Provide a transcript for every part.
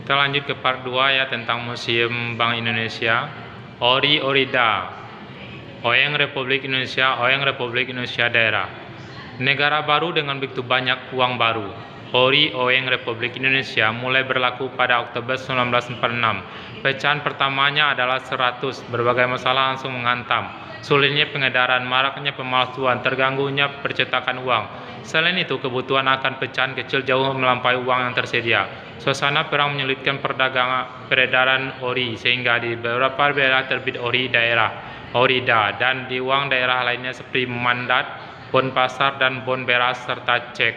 Kita lanjut ke part 2 ya, tentang Museum Bank Indonesia. Ori Orida, Oyeng Republik Indonesia, Oyeng Republik Indonesia Daerah. Negara baru dengan begitu banyak uang baru. Ori Oyeng Republik Indonesia mulai berlaku pada Oktober 1946. Pecahan pertamanya adalah 100. Berbagai masalah langsung menghantam. Sulitnya pengedaran, maraknya pemalsuan, terganggunya percetakan uang. Selain itu, kebutuhan akan pecahan kecil jauh melampaui uang yang tersedia. Suasana perang menyulitkan peredaran ori, sehingga di beberapa daerah terbit ori daerah, orida, dan di uang daerah lainnya seperti mandat, bon pasar, dan bon beras, serta cek.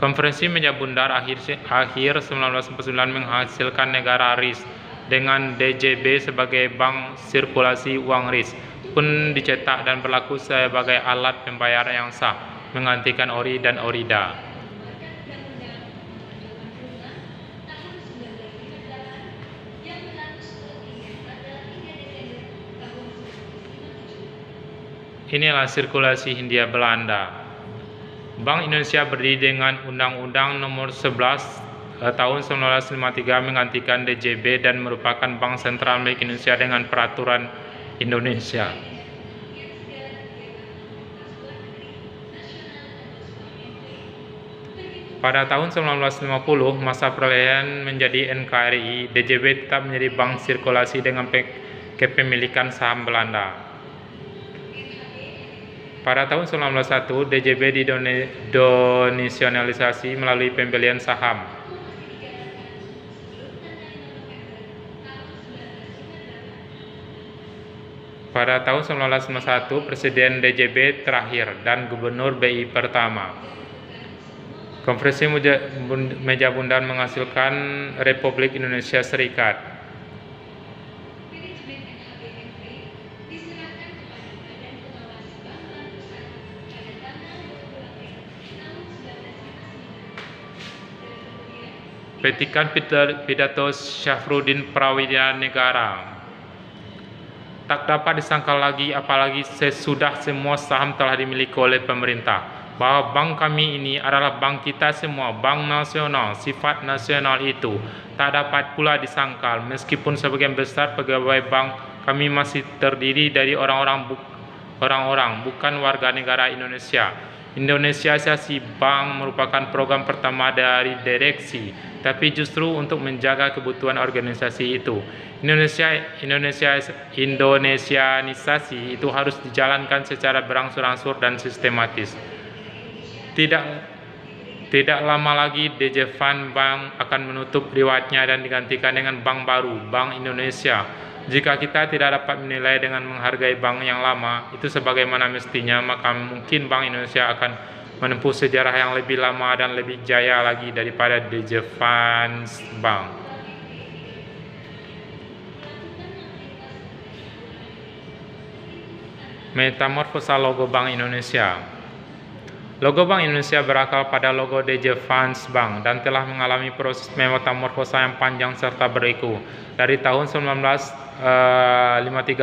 Konferensi Meja Bundar akhir 1949 menghasilkan negara RIS dengan DJB sebagai bank sirkulasi uang RIS pun dicetak dan berlaku sebagai alat pembayaran yang sah, menggantikan ori dan orida. Inilah sirkulasi Hindia Belanda. Bank Indonesia berdiri dengan Undang-Undang Nomor 11 tahun 1953 menggantikan DJB dan merupakan bank sentral milik Indonesia dengan peraturan Indonesia. Pada tahun 1950, masa peralihan menjadi NKRI, DJB tetap menjadi bank sirkulasi dengan kepemilikan saham Belanda. Pada tahun 1901, DJB didonesialisasi melalui pembelian saham. Pada tahun 1991, Presiden DJB terakhir dan Gubernur BI pertama. Konferensi Meja Bundar menghasilkan Republik Indonesia Serikat. Petikan pidato Syafruddin Prawira Negara. Tak dapat disangkal lagi, apalagi sesudah semua saham telah dimiliki oleh pemerintah, bahwa bank kami ini adalah bank kita semua, bank nasional. Sifat nasional itu tak dapat pula disangkal, meskipun sebagian besar pegawai bank kami masih terdiri dari orang-orang bukan warga negara Indonesia. Indonesiasasi bank merupakan program pertama dari direksi, tapi justru untuk menjaga kebutuhan organisasi itu. Indonesianisasi itu harus dijalankan secara berangsur-angsur dan sistematis. Tidak lama lagi DJ Fund Bank akan menutup riwayatnya dan digantikan dengan bank baru, Bank Indonesia. Jika kita tidak dapat menilai dengan menghargai bank yang lama itu sebagaimana mestinya, maka mungkin Bank Indonesia akan menempuh sejarah yang lebih lama dan lebih jaya lagi daripada DJ Fund Bank. Metamorfosa logo Bank Indonesia. Logo Bank Indonesia berakar pada logo DJ Fund Bank dan telah mengalami proses metamorfosa yang panjang serta berliku. Dari tahun 1953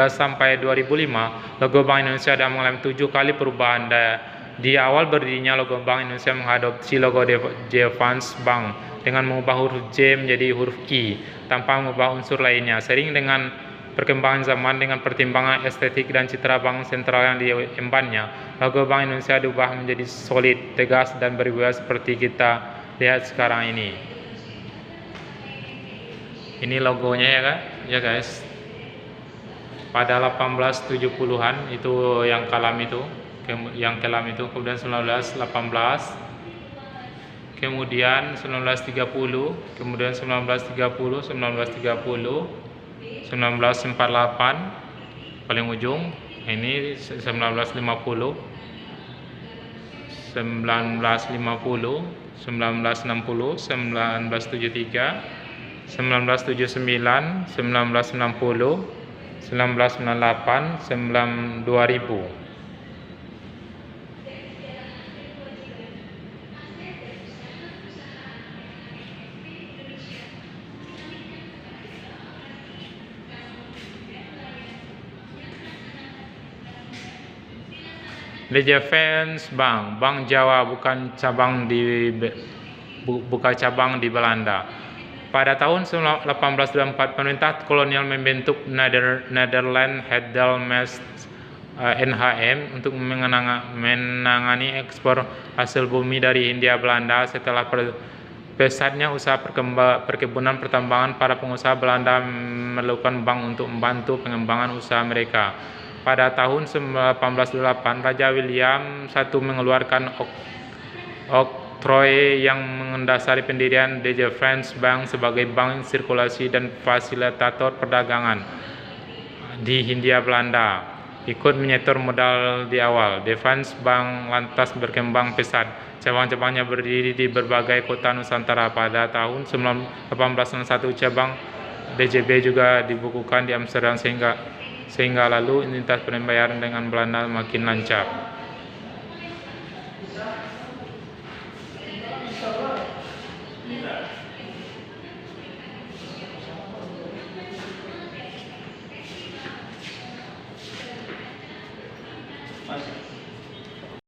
sampai 2005, logo Bank Indonesia sudah mengalami 7 kali perubahan. Di awal berdirinya logo Bank Indonesia mengadopsi logo DJ Fund Bank dengan mengubah huruf J menjadi huruf I tanpa mengubah unsur lainnya. Seiring dengan perkembangan zaman dengan pertimbangan estetik dan citra bank sentral yang diembannya, logo Bank Indonesia diubah menjadi solid, tegas, dan berwibawa seperti kita lihat sekarang ini. Ini logonya ya kan, ya guys. Pada 1870-an itu yang kelam itu, kemudian 1918, kemudian 1930, kemudian 1948, paling ujung ini 1950, 1960, 1963, 1973, 1979, 1960, 1998, 2000. DJ Fund Bank, Bank Jawa bukan cabang di Belanda. Pada tahun 1824, pemerintah kolonial membentuk Nederland Handelsdienst NHM untuk menangani ekspor hasil bumi dari Hindia Belanda. Setelah pesatnya usaha perkebunan pertambangan, para pengusaha Belanda melakukan bank untuk membantu pengembangan usaha mereka. Pada tahun 1808, Raja William I mengeluarkan oktroy yang mendasari pendirian Deutsche Franz Bank sebagai bank sirkulasi dan fasilitator perdagangan di Hindia Belanda. Ikut menyetor modal di awal, De Franz Bank lantas berkembang pesat. Cabang-cabangnya berdiri di berbagai kota Nusantara. Pada tahun 1861, cabang DJB juga dibukukan di Amsterdam sehingga lalu lintas pembayaran dengan Belanda makin lancar. Mas